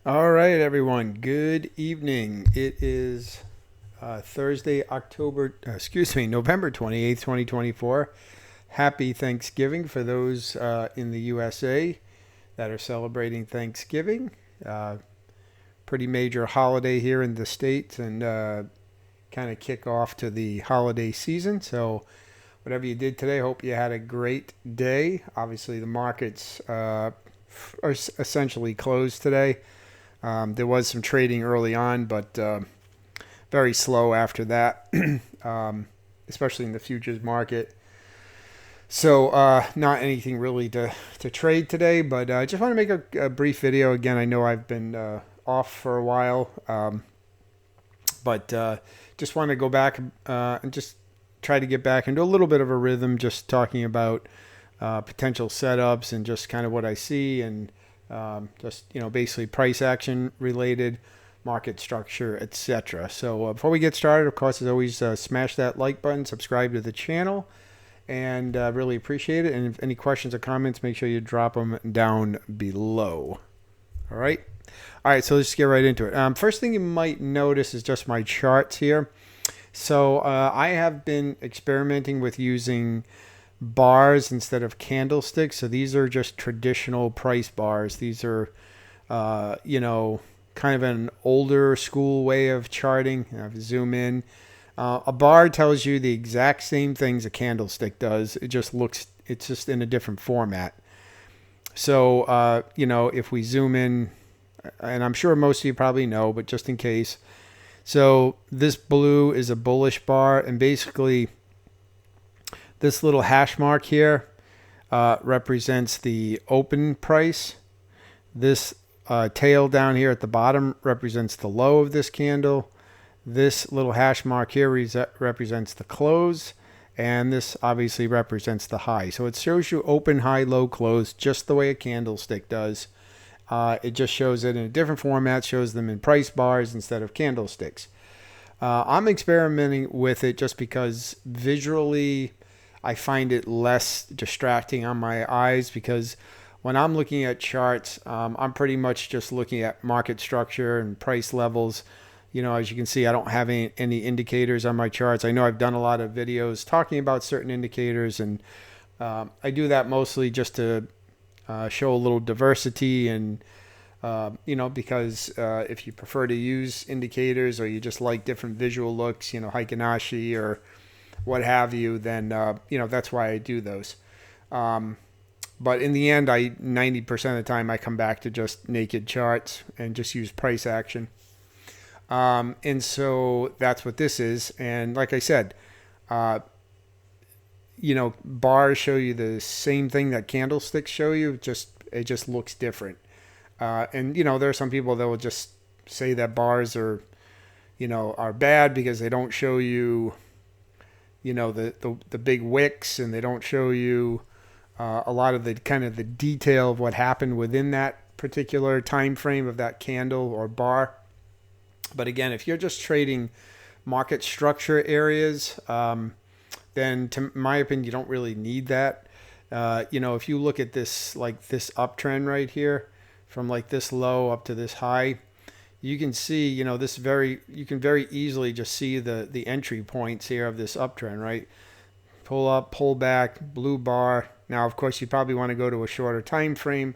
All right, everyone. Good evening. It is Thursday, November 28th, 2024. Happy Thanksgiving for those in the USA that are celebrating Thanksgiving. Uh, Pretty major holiday here in the States and kind of kick off to the holiday season. So, whatever you did today, hope you had a great day. Obviously, the markets are essentially closed today. There was some trading early on, but very slow after that, especially in the futures market. So, not anything really to trade today, but I just want to make a brief video. Again, I know I've been off for a while, but just want to go back and just try to get back into a little bit of a rhythm, just talking about potential setups and just kind of what I see and just basically price action related, market structure, etc. So before we get started, of course, as always, smash that like button, subscribe to the channel, and really appreciate it. And if any questions or comments, make sure you drop them down below. All right. All right, so let's get right into it. First thing you might notice is just my charts here. So I have been experimenting with using bars instead of candlesticks. So these are just traditional price bars. These are, kind of an older school way of charting. Zoom in. A bar tells you the exact same things a candlestick does. It's just in a different format. So, if we zoom in, and I'm sure most of you probably know, but just in case. So this blue is a bullish bar, and basically this little hash mark here represents the open price. This tail down here at the bottom represents the low of this candle. This little hash mark here represents the close, and this obviously represents the high. So it shows you open, high, low, close, just the way a candlestick does. It just shows it in a different format, shows them in price bars instead of candlesticks. I'm experimenting with it just because visually I find it less distracting on my eyes, because when I'm looking at charts, I'm pretty much just looking at market structure and price levels. As you can see, I don't have any indicators on my charts. I know I've done a lot of videos talking about certain indicators, and I do that mostly just to show a little diversity and because if you prefer to use indicators or you just like different visual looks, Heikinashi or what have you, then that's why I do those. But in the end, 90% of the time I come back to just naked charts and just use price action. And so that's what this is. And like I said, bars show you the same thing that candlesticks show you. It just looks different. And there are some people that will just say that bars are bad because they don't show you, the big wicks, and they don't show you a lot of the kind of the detail of what happened within that particular time frame of that candle or bar. But again, if you're just trading market structure areas, then to my opinion, you don't really need that. If you look at this, like this uptrend right here, from like this low up to this high, you can see, you can very easily just see the entry points here of this uptrend, right? Pull up, pull back, blue bar. Now, of course, you probably want to go to a shorter time frame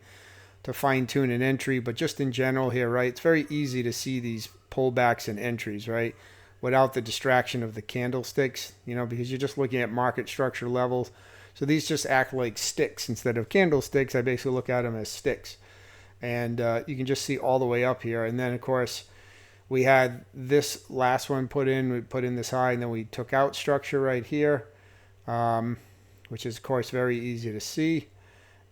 to fine tune an entry, but just in general here, right? It's very easy to see these pullbacks and entries, right? Without the distraction of the candlesticks, because you're just looking at market structure levels. So these just act like sticks instead of candlesticks. I basically look at them as sticks. And you can just see all the way up here. And then, of course, we had this last one put in. We put in this high, and then we took out structure right here, which is, of course, very easy to see.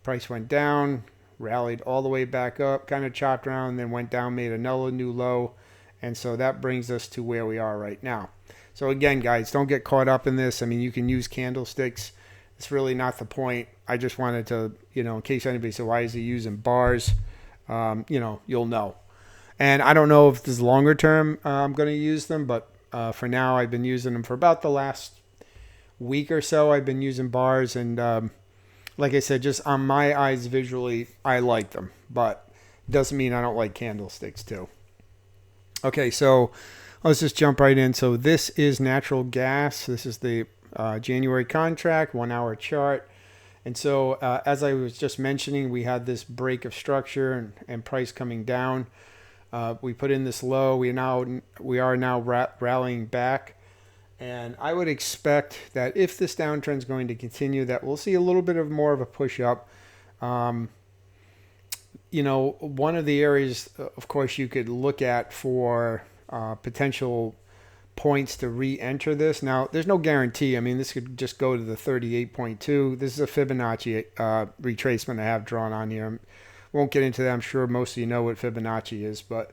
Price went down, rallied all the way back up, kind of chopped around, then went down, made another new low. And so that brings us to where we are right now. So again, guys, don't get caught up in this. I mean, you can use candlesticks. It's really not the point. I just wanted to, in case anybody said, why is he using bars? You'll know. And I don't know if this is longer term I'm going to use them, but for now I've been using them for about the last week or so. I've been using bars, and like I said, just on my eyes visually, I like them. But Doesn't mean I don't like candlesticks too. Okay, so let's just jump right in. So this is natural gas. This is the January contract, 1 hour chart. And so as I was just mentioning, we had this break of structure and price coming down. We put in this low. We are now rallying back. And I would expect that if this downtrend is going to continue, that we'll see a little bit of more of a push up. One of the areas, of course, you could look at for potential points to re-enter this. Now, there's no guarantee. I mean, this could just go to the 38.2. This is a Fibonacci retracement I have drawn on here. Won't get into that. I'm sure most of you know what Fibonacci is, but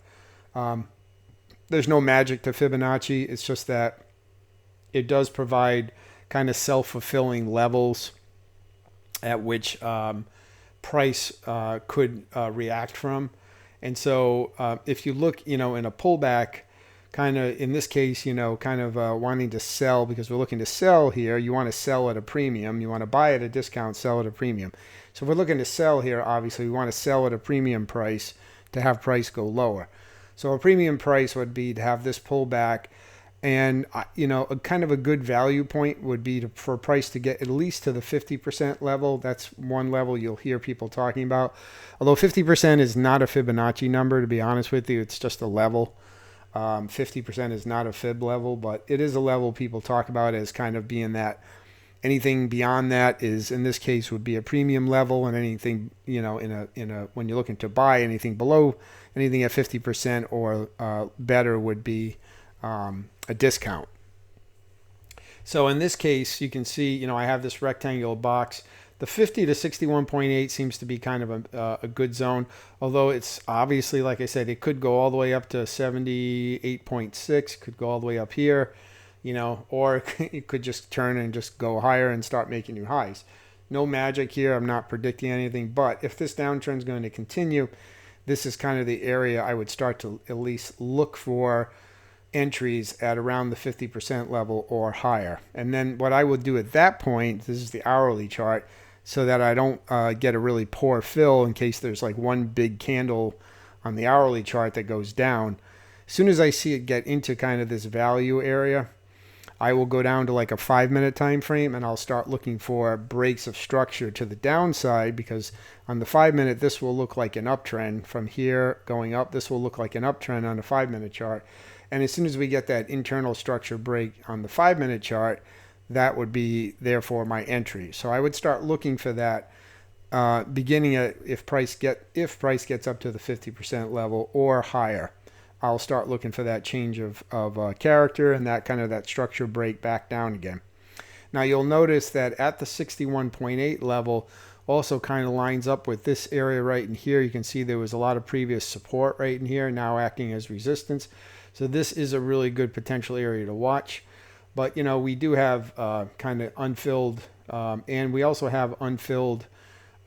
there's no magic to Fibonacci. It's just that it does provide kind of self-fulfilling levels at which price could react from. And so if you look, in a pullback, kind of in this case, wanting to sell because we're looking to sell here, you want to sell at a premium. You want to buy at a discount, sell at a premium. So if we're looking to sell here, obviously we want to sell at a premium price to have price go lower. So a premium price would be to have this pullback. And, a kind of a good value point would be for price to get at least to the 50% level. That's one level you'll hear people talking about. Although 50% is not a Fibonacci number, to be honest with you, it's just a level. 50% is not a Fib level, but it is a level people talk about as kind of being that anything beyond that is, in this case, would be a premium level, and anything, when you're looking to buy anything below anything at 50% or better would be a discount. So in this case, you can see, I have this rectangular box. The 50 to 61.8 seems to be kind of a good zone, although it's obviously, like I said, it could go all the way up to 78.6, could go all the way up here, or it could just turn and just go higher and start making new highs. No magic here. I'm not predicting anything, but if this downtrend is going to continue, this is kind of the area I would start to at least look for entries at around the 50% level or higher. And then what I would do at that point, this is the hourly chart, so that I don't get a really poor fill in case there's like one big candle on the hourly chart that goes down. As soon as I see it get into kind of this value area, I will go down to like a 5-minute time frame and I'll start looking for breaks of structure to the downside, because on the 5-minute this will look like an uptrend. From here going up, this will look like an uptrend on a 5-minute chart. And as soon as we get that internal structure break on the 5-minute chart, that would be therefore my entry. So I would start looking for that beginning at if price gets up to the 50% level or higher. I'll start looking for that change of character and that kind of that structure break back down again. Now you'll notice that at the 61.8 level also kind of lines up with this area right in here. You can see there was a lot of previous support right in here, now acting as resistance. So this is a really good potential area to watch. But, we do have kind of unfilled, and we also have unfilled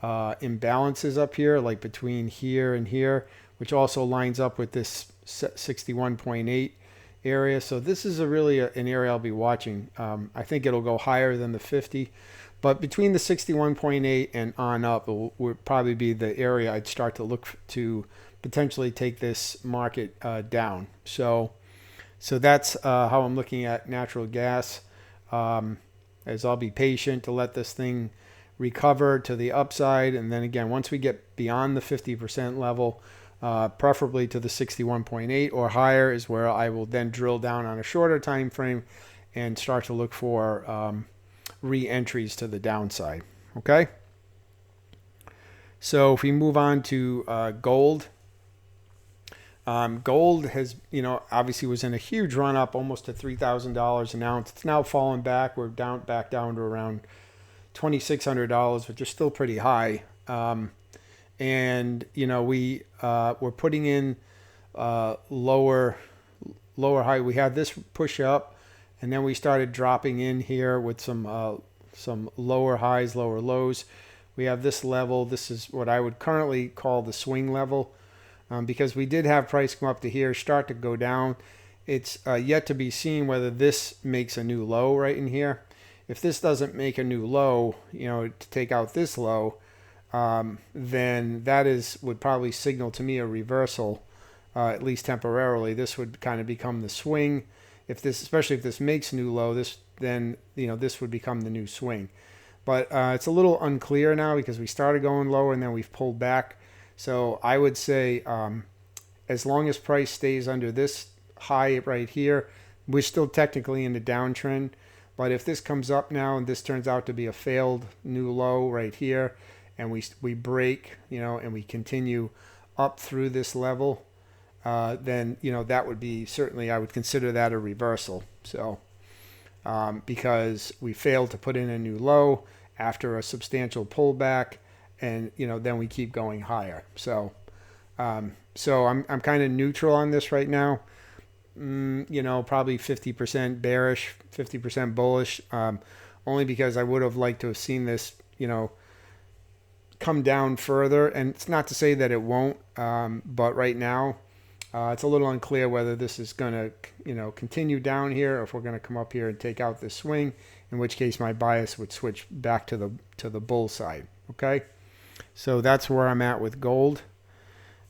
imbalances up here, like between here and here, which also lines up with this 61.8 area. So this is really an area I'll be watching. I think it'll go higher than the 50. But between the 61.8 and on up would probably be the area I'd start to look to potentially take this market down. So that's how I'm looking at natural gas, as I'll be patient to let this thing recover to the upside. And then again, once we get beyond the 50% level, preferably to the 61.8 or higher, is where I will then drill down on a shorter time frame and start to look for re-entries to the downside. Okay. So if we move on to gold. Gold has, obviously was in a huge run up almost to $3,000 an ounce. It's now fallen back. We're back down to around $2,600, which is still pretty high. And we're putting in lower high. We had this push up, and then we started dropping in here with some lower highs, lower lows. We have this level. This is what I would currently call the swing level. Because we did have price come up to here, start to go down. It's yet to be seen whether this makes a new low right in here. If this doesn't make a new low, to take out this low, then that would probably signal to me a reversal, at least temporarily. This would kind of become the swing. Especially if this makes new low, then this would become the new swing. But it's a little unclear now because we started going lower and then we've pulled back. So I would say as long as price stays under this high right here, we're still technically in the downtrend. But if this comes up now and this turns out to be a failed new low right here, and we break, and we continue up through this level, then that would be certainly, I would consider that a reversal. So because we failed to put in a new low after a substantial pullback, and then we keep going higher. So I'm kind of neutral on this right now. Probably 50% bearish, 50% bullish, only because I would have liked to have seen this, come down further. And it's not to say that it won't, but right now it's a little unclear whether this is going to, continue down here, or if we're going to come up here and take out this swing, in which case my bias would switch back to the bull side. Okay, so that's where I'm at with gold.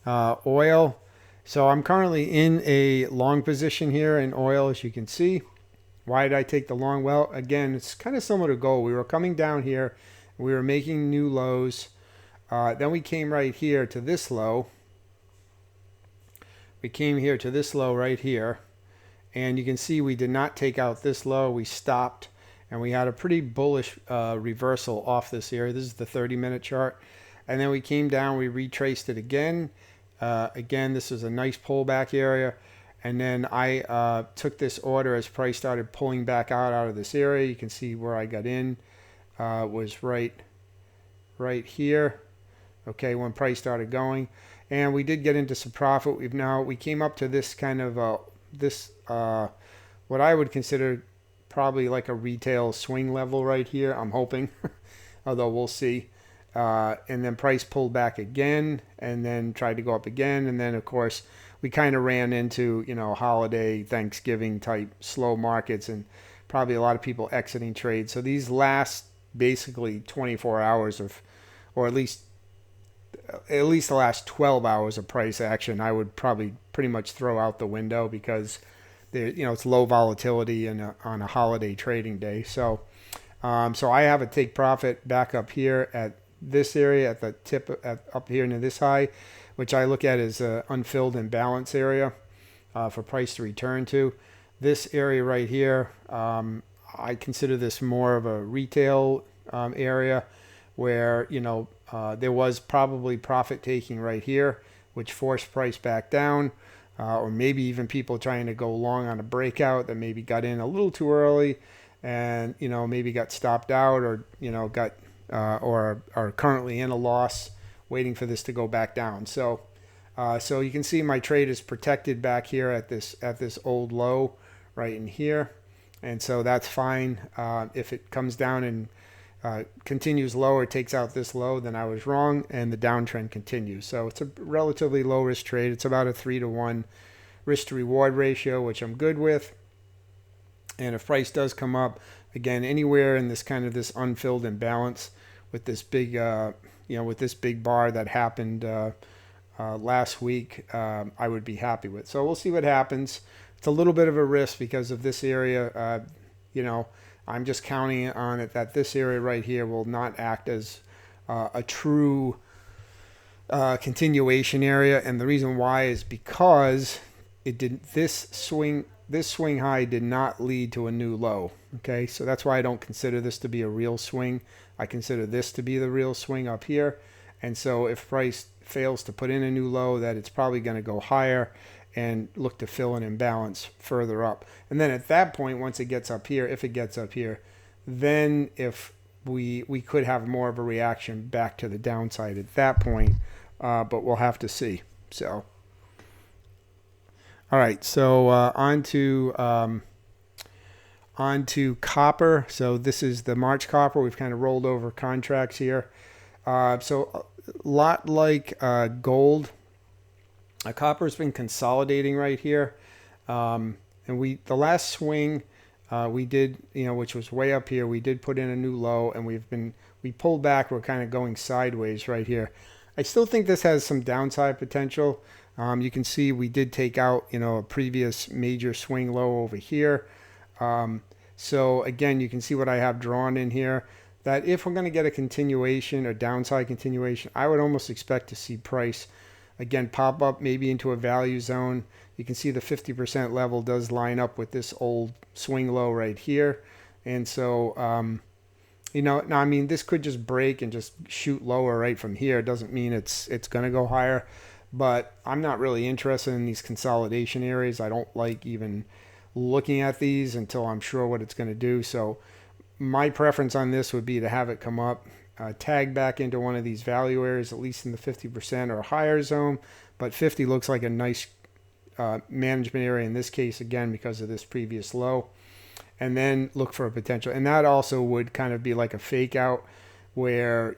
Oil. So I'm currently in a long position here in oil, as you can see. Why did I take the long? Well, again, it's kind of similar to gold. We were coming down here. We were making new lows. Then we came right here to this low. We came here to this low right here. And you can see we did not take out this low. We stopped. And we had a pretty bullish reversal off this area. This is the 30-minute chart. And then we came down. We retraced it again. Again, this is a nice pullback area. And then I took this order as price started pulling back out of this area. You can see where I got in was right here. Okay, when price started going. And we did get into some profit. We came up to this kind of what I would consider probably like a retail swing level right here. I'm hoping, although we'll see. And then price pulled back again and then tried to go up again. And then, of course, we kind of ran into, holiday, Thanksgiving type slow markets, and probably a lot of people exiting trades. So these last basically 24 hours or at least the last 12 hours of price action, I would probably pretty much throw out the window because it's low volatility on a holiday trading day. So I have a take profit back up here at this area at the tip up here into this high, which I look at as a unfilled imbalance area for price to return to. This area right here, I consider this more of a retail area where there was probably profit taking right here, which forced price back down, or maybe even people trying to go long on a breakout that maybe got in a little too early and maybe got stopped out, or got or are currently in a loss, waiting for this to go back down. So you can see my trade is protected back here at this old low right in here, and so that's fine. If it comes down and continues lower, takes out this low, then I was wrong, and the downtrend continues. So it's a relatively low risk trade. It's about a 3-to-1 risk to reward ratio, which I'm good with. And if price does come up again anywhere in this kind of this unfilled imbalance with this big with this big bar that happened last week, I would be happy with. So we'll see what happens. It's a little bit of a risk because of this area. I'm just counting on it that this area right here will not act as a true continuation area, and the reason why is because it didn't. This swing high did not lead to a new low. Okay, so that's why I don't consider this to be a real swing. I consider this to be the real swing up here. And so if price fails to put in a new low, that it's probably going to go higher and look to fill an imbalance further up. And then at that point, once it gets up here, if it gets up here, then if we could have more of a reaction back to the downside at that point, but we'll have to see. So all right, so on to copper. So this is the March copper. We've kind of rolled over contracts here. So a lot like gold, copper's been consolidating right here. And the last swing we did, which was way up here, we did put in a new low, and we've we pulled back. We're kind of going sideways right here. I still think this has some downside potential. You can see we did take out, a previous major swing low over here. So again, you can see what I have drawn in here, that if we're going to get a continuation or downside continuation, I would almost expect to see price again pop up maybe into a value zone. You can see the 50% level does line up with this old swing low right here. And so, now, I mean, this could just break and just shoot lower right from here. It doesn't mean it's going to go higher, but I'm not really interested in these consolidation areas. I don't like even looking at these until I'm sure what it's going to do. So my preference on this would be to have it come up, tag back into one of these value areas, at least in the 50% or higher zone. But 50 looks like a nice management area in this case, again, because of this previous low. And then look for a potential. And that also would kind of be like a fake out where,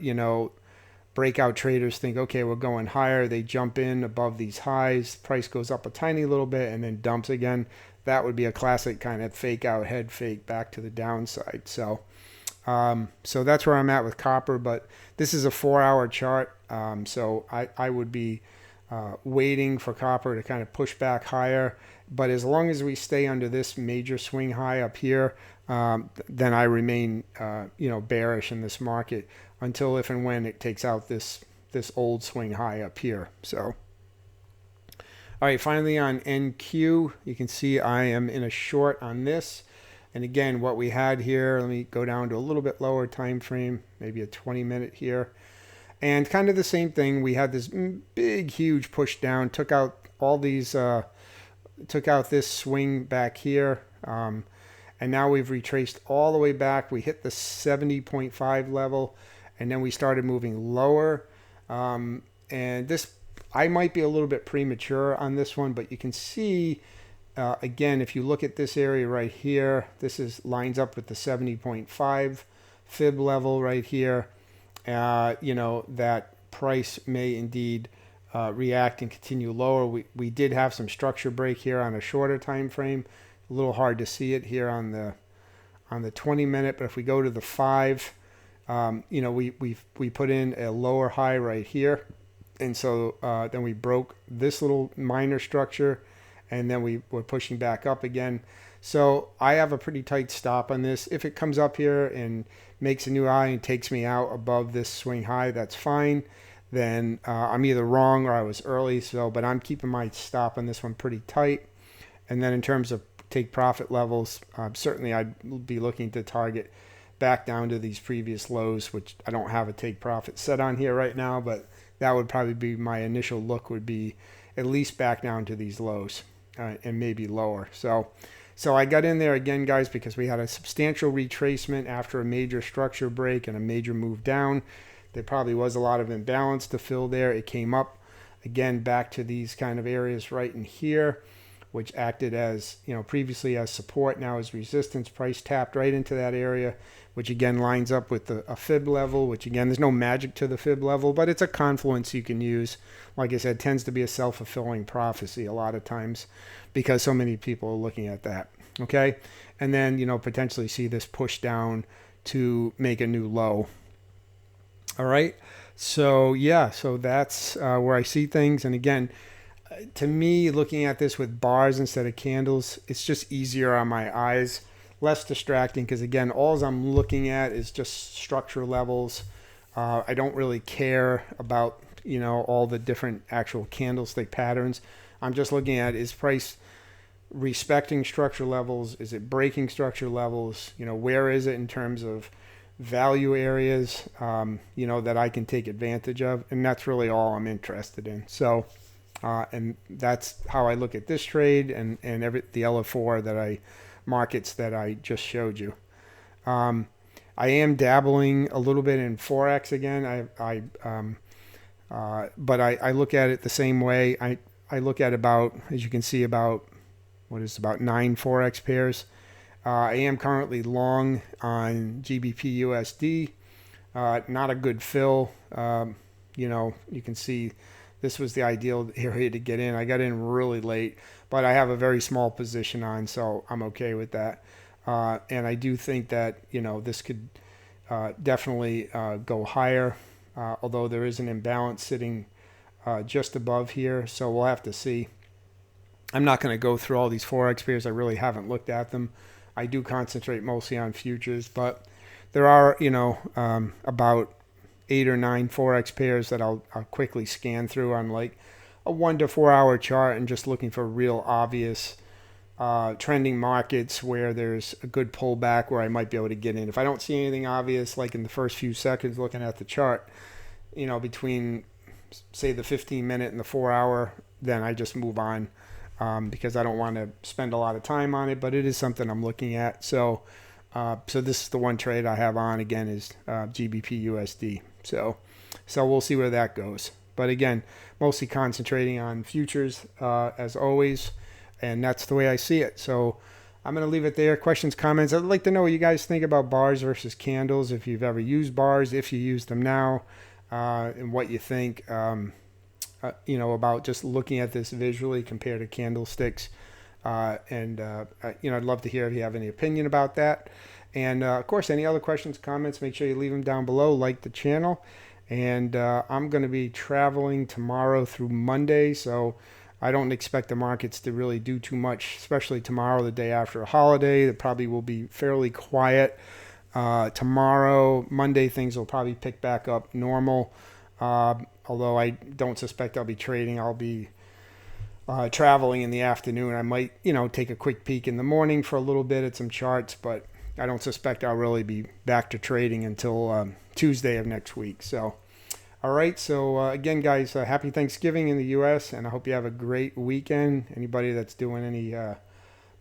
breakout traders think, okay, we're going higher. They jump in above these highs. Price goes up a tiny little bit and then dumps again. That would be a classic kind of fake out, head fake back to the downside. So that's where I'm at with copper. But this is a 4-hour chart. So I would be waiting for copper to kind of push back higher. But as long as we stay under this major swing high up here, then I remain, bearish in this market until if and when it takes out this old swing high up here. So, all right, finally on NQ, you can see I am in a short on this. And again, what we had here, let me go down to a little bit lower time frame, maybe a 20-minute here. And kind of the same thing. We had this big, huge push down, took out all these... took out this swing back here, and now we've retraced all the way back. We hit the 70.5 level, and then we started moving lower. And this, I might be a little bit premature on this one, but you can see, again, if you look at this area right here, this lines up with the 70.5 fib level right here. That price may indeed react and continue lower. We did have some structure break here on a shorter time frame. A little hard to see it here on the 20-minute, but if we go to the 5, we put in a lower high right here, and so then we broke this little minor structure, and then we were pushing back up again. So I have a pretty tight stop on this. If it comes up here and makes a new high and takes me out above this swing high, that's fine. Then I'm either wrong or I was early. But I'm keeping my stop on this one pretty tight. And then in terms of take profit levels, certainly I'd be looking to target back down to these previous lows, which I don't have a take profit set on here right now, but that would probably be my initial look, would be at least back down to these lows and maybe lower. So I got in there again, guys, because we had a substantial retracement after a major structure break and a major move down. There probably was a lot of imbalance to fill there. It came up again back to these kind of areas right in here, which acted as, previously as support, now as resistance. Price tapped right into that area, which again lines up with a fib level, which again, there's no magic to the fib level, but it's a confluence you can use. Like I said, tends to be a self-fulfilling prophecy a lot of times because so many people are looking at that. Okay. And then, potentially see this push down to make a new low. All right. So that's where I see things. And again, to me, looking at this with bars instead of candles, it's just easier on my eyes, less distracting, because again, all I'm looking at is just structure levels. I don't really care about, all the different actual candlestick patterns. I'm just looking at, is price respecting structure levels? Is it breaking structure levels? Where is it in terms of value areas, that I can take advantage of? And that's really all I'm interested in. So, and that's how I look at this trade and the LF4 markets that I just showed you. I am dabbling a little bit in Forex again. But I look at it the same way. I look at about, as you can see, about 9 Forex pairs. I am currently long on GBP USD. Not a good fill. You can see this was the ideal area to get in. I got in really late, but I have a very small position on, so I'm okay with that. And I do think that, this could definitely go higher, although there is an imbalance sitting just above here, so we'll have to see. I'm not going to go through all these Forex pairs. I really haven't looked at them. I do concentrate mostly on futures, but there are, about 8 or 9 Forex pairs that I'll quickly scan through on like a 1 to 4 hour chart and just looking for real obvious trending markets where there's a good pullback where I might be able to get in. If I don't see anything obvious, like in the first few seconds looking at the chart, between say the 15-minute and the 4 hour, then I just move on because I don't want to spend a lot of time on it, but it is something I'm looking at. So this is the one trade I have on again is GBP USD. So we'll see where that goes. But again, mostly concentrating on futures as always, and that's the way I see it. So I'm going to leave it there. Questions, comments. I'd like to know what you guys think about bars versus candles, if you've ever used bars, if you use them now, and what you think, about just looking at this visually compared to candlesticks. I'd love to hear if you have any opinion about that. And, of course, any other questions, comments, make sure you leave them down below. Like the channel. And I'm going to be traveling tomorrow through Monday, so I don't expect the markets to really do too much, especially tomorrow, the day after a holiday. It probably will be fairly quiet. Tomorrow, Monday, things will probably pick back up normal. Although I don't suspect I'll be trading. I'll be traveling in the afternoon. I might, take a quick peek in the morning for a little bit at some charts, but I don't suspect I'll really be back to trading until Tuesday of next week. So, all right. So, again, guys, happy Thanksgiving in the U.S., and I hope you have a great weekend. Anybody that's doing any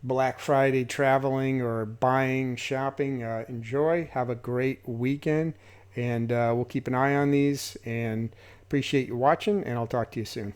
Black Friday traveling or buying, shopping, enjoy. Have a great weekend, and we'll keep an eye on these, and appreciate you watching, and I'll talk to you soon.